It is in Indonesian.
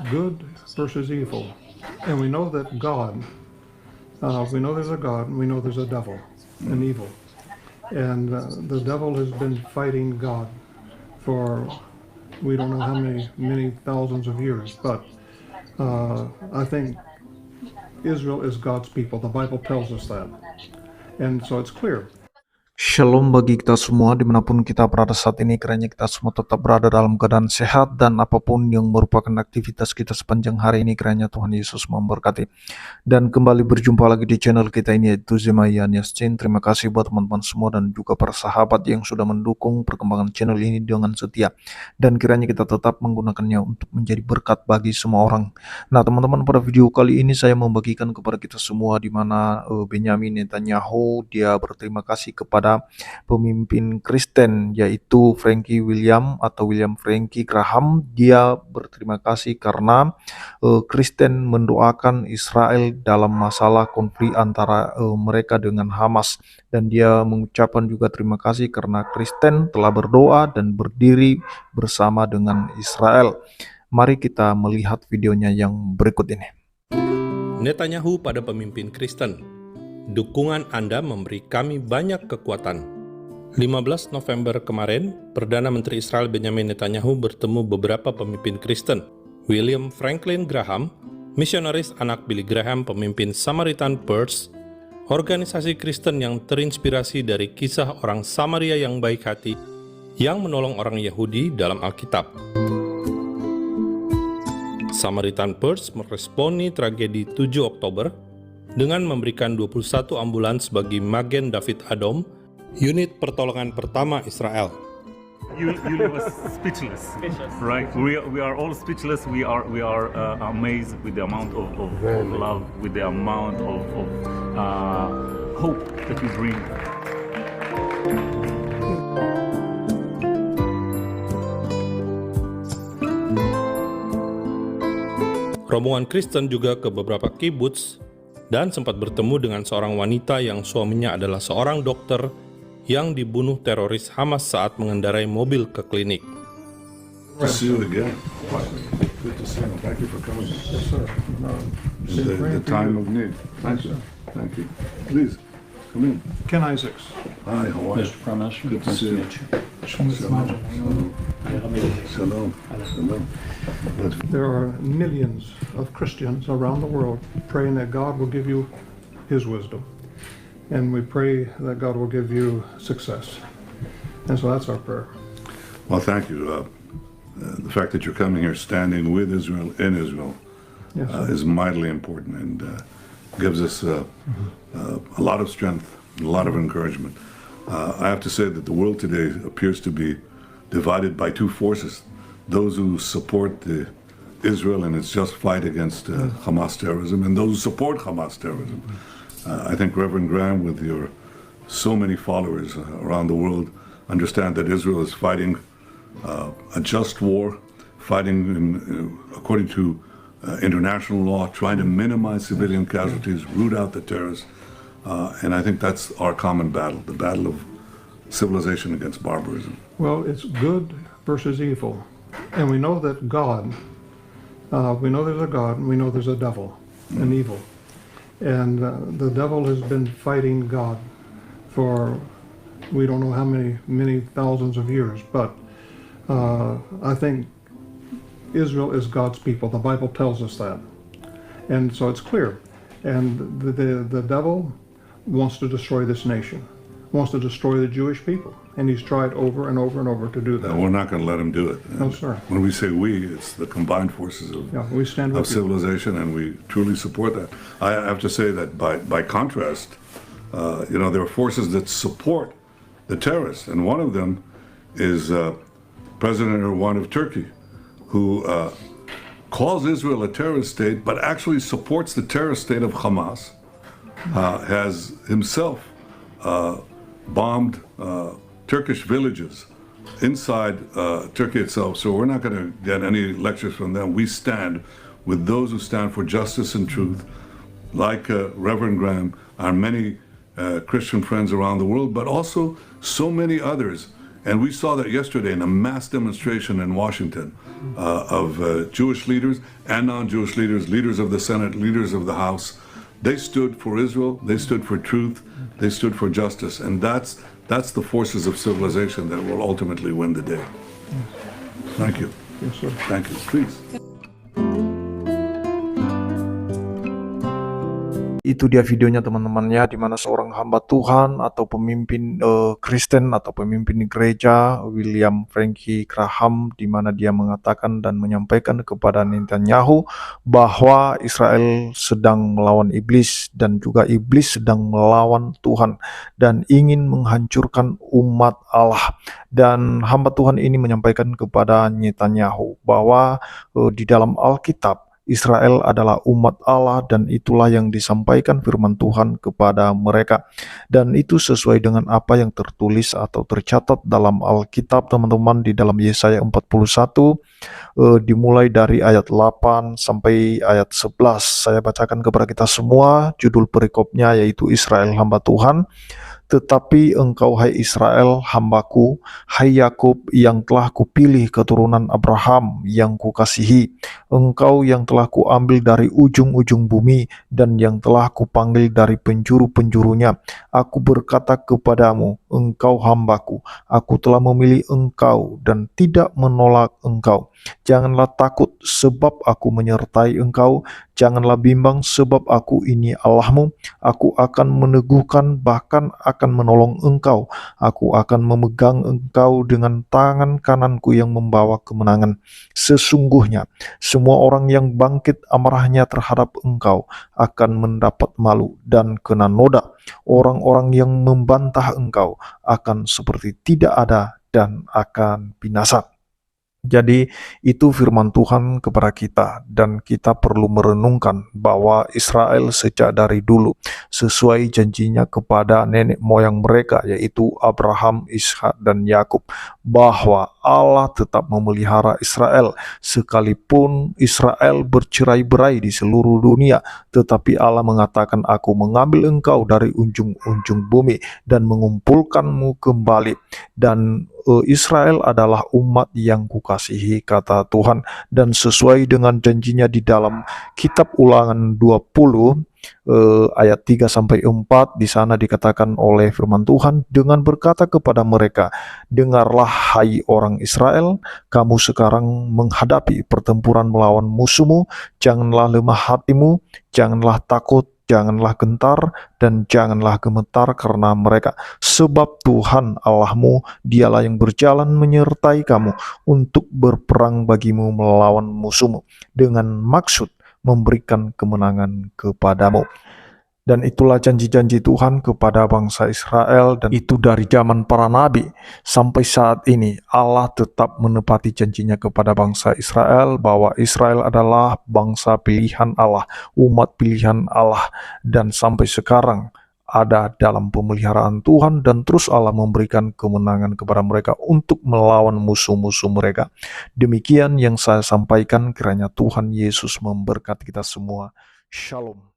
good versus evil. And we know that God, we know there's a God, and we know there's a devil, an evil. And the devil has been fighting God for we don't know how many thousands of years. But I think Israel is God's people. The Bible tells us that. And so it's clear. Shalom bagi kita semua dimanapun kita berada saat ini, kiranya kita semua tetap berada dalam keadaan sehat dan apapun yang merupakan aktivitas kita sepanjang hari ini, kiranya Tuhan Yesus memberkati. Dan kembali berjumpa lagi di channel kita ini, yaitu Zemaya Yassin. Terima kasih buat teman-teman semua dan juga para sahabat yang sudah mendukung perkembangan channel ini dengan setia, dan kiranya kita tetap menggunakannya untuk menjadi berkat bagi semua orang. Nah teman-teman, pada video kali ini saya membagikan kepada kita semua di mana Benyamin Netanyahu dia berterima kasih kepada pemimpin Kristen, yaitu Frankie William atau William Frankie Graham. Dia berterima kasih karena Kristen mendoakan Israel dalam masalah konflik antara mereka dengan Hamas, dan dia mengucapkan juga terima kasih karena Kristen telah berdoa dan berdiri bersama dengan Israel. Mari kita melihat videonya yang berikut ini. Netanyahu pada pemimpin Kristen. Dukungan Anda memberi kami banyak kekuatan. 15 November kemarin, Perdana Menteri Israel Benyamin Netanyahu bertemu beberapa pemimpin Kristen. William Franklin Graham, misionaris anak Billy Graham, pemimpin Samaritan Purse, organisasi Kristen yang terinspirasi dari kisah orang Samaria yang baik hati yang menolong orang Yahudi dalam Alkitab. Samaritan Purse meresponi tragedi 7 Oktober dengan memberikan 21 ambulans bagi Magen David Adom, unit pertolongan pertama Israel. You leave us speechless, right? We are all speechless. We are amazed with the amount of love, with the amount of hope that you bring. Rombongan Kristen juga ke beberapa kibbutz dan sempat bertemu dengan seorang wanita yang suaminya adalah seorang dokter yang dibunuh teroris Hamas saat mengendarai mobil ke klinik. See you again. Good to see you. Thank you for coming. Yes, sir. In the time of need. Thank you. Thank you. Please, come in. Ken Isaacs. Hi, how are you? Mr. Prime Minister, Good to see you. Shalom. Shalom. Shalom. There are millions of Christians around the world praying that God will give you His wisdom. And we pray that God will give you success. And so that's our prayer. Well, thank you. The fact that you're coming here standing with Israel, in Israel, Yes, sir. is mightily important and gives us a lot of strength, a lot of encouragement. I have to say that the world today appears to be divided by two forces. Those who support Israel and its just fight against Hamas terrorism, and those who support Hamas terrorism. I think Reverend Graham, with your so many followers around the world, understand that Israel is fighting a just war, fighting according to international law, trying to minimize civilian casualties, root out the terrorists. And I think that's our common battle, the battle of civilization against barbarism. Well, it's good versus evil. And we know that God, we know there's a God, and we know there's a devil, an evil. And the devil has been fighting God for we don't know how many thousands of years. But I think Israel is God's people. The Bible tells us that. And so it's clear. And the devil wants to destroy this nation, wants to destroy the Jewish people. And he's tried over and over and over to do that. And we're not going to let him do it. No, sir. When we say we, it's the combined forces of, Yeah, we stand with of you. civilization, and we truly support that. I have to say that by contrast, there are forces that support the terrorists, and one of them is President Erdogan of Turkey, who calls Israel a terrorist state, but actually supports the terrorist state of Hamas, has himself bombed Turkish villages inside Turkey itself. So we're not going to get any lectures from them. We stand with those who stand for justice and truth, like Reverend Graham, our many Christian friends around the world, but also so many others. And we saw that yesterday in a mass demonstration in Washington of Jewish leaders and non-Jewish leaders, leaders of the Senate, leaders of the House. They stood for Israel, they stood for truth, they stood for justice, and that's the forces of civilization that will ultimately win the day. Thank you. Yes, sir. Thank you. Please. Itu dia videonya teman-temannya, di mana seorang hamba Tuhan atau pemimpin Kristen atau pemimpin gereja, William Frankie Graham, di mana dia mengatakan dan menyampaikan kepada Netanyahu bahwa Israel sedang melawan iblis dan juga iblis sedang melawan Tuhan dan ingin menghancurkan umat Allah. Dan hamba Tuhan ini menyampaikan kepada Netanyahu bahwa di dalam Alkitab Israel adalah umat Allah dan itulah yang disampaikan firman Tuhan kepada mereka. Dan itu sesuai dengan apa yang tertulis atau tercatat dalam Alkitab teman-teman di dalam Yesaya 41 dimulai dari ayat 8 sampai ayat 11. Saya bacakan kepada kita semua, judul perikopnya yaitu Israel hamba Tuhan. Tetapi engkau hai Israel hambaku, hai Yakub yang telah kupilih keturunan Abraham yang kukasihi, engkau yang telah kuambil dari ujung-ujung bumi dan yang telah kupanggil dari penjuru-penjurunya. Aku berkata kepadamu, engkau hambaku, aku telah memilih engkau dan tidak menolak engkau. Janganlah takut sebab aku menyertai engkau, janganlah bimbang sebab aku ini Allahmu. Aku akan meneguhkan bahkan akan menolong engkau. Aku akan memegang engkau dengan tangan kananku yang membawa kemenangan. Sesungguhnya semua orang yang bangkit amarahnya terhadap engkau akan mendapat malu dan kena noda. Orang-orang yang membantah engkau akan seperti tidak ada dan akan binasa. Jadi itu firman Tuhan kepada kita dan kita perlu merenungkan bahwa Israel sejak dari dulu sesuai janjinya kepada nenek moyang mereka yaitu Abraham, Ishak dan Yakub bahwa Allah tetap memelihara Israel sekalipun Israel bercerai-berai di seluruh dunia, tetapi Allah mengatakan aku mengambil engkau dari ujung-ujung bumi dan mengumpulkanmu kembali. Dan Israel adalah umat yang kukasihi, kata Tuhan, dan sesuai dengan janjinya di dalam kitab Ulangan 20 ayat 3-4 di sana dikatakan oleh firman Tuhan dengan berkata kepada mereka, dengarlah hai orang Israel, kamu sekarang menghadapi pertempuran melawan musuhmu, janganlah lemah hatimu, janganlah takut, janganlah gentar dan janganlah gemetar karena mereka. Sebab Tuhan Allahmu, dialah yang berjalan menyertai kamu untuk berperang bagimu melawan musuhmu dengan maksud memberikan kemenangan kepadamu. Dan itulah janji-janji Tuhan kepada bangsa Israel, dan itu dari zaman para nabi sampai saat ini. Allah tetap menepati janjinya kepada bangsa Israel bahwa Israel adalah bangsa pilihan Allah, umat pilihan Allah, dan sampai sekarang ada dalam pemeliharaan Tuhan dan terus Allah memberikan kemenangan kepada mereka untuk melawan musuh-musuh mereka. Demikian yang saya sampaikan, kiranya Tuhan Yesus memberkati kita semua. Shalom.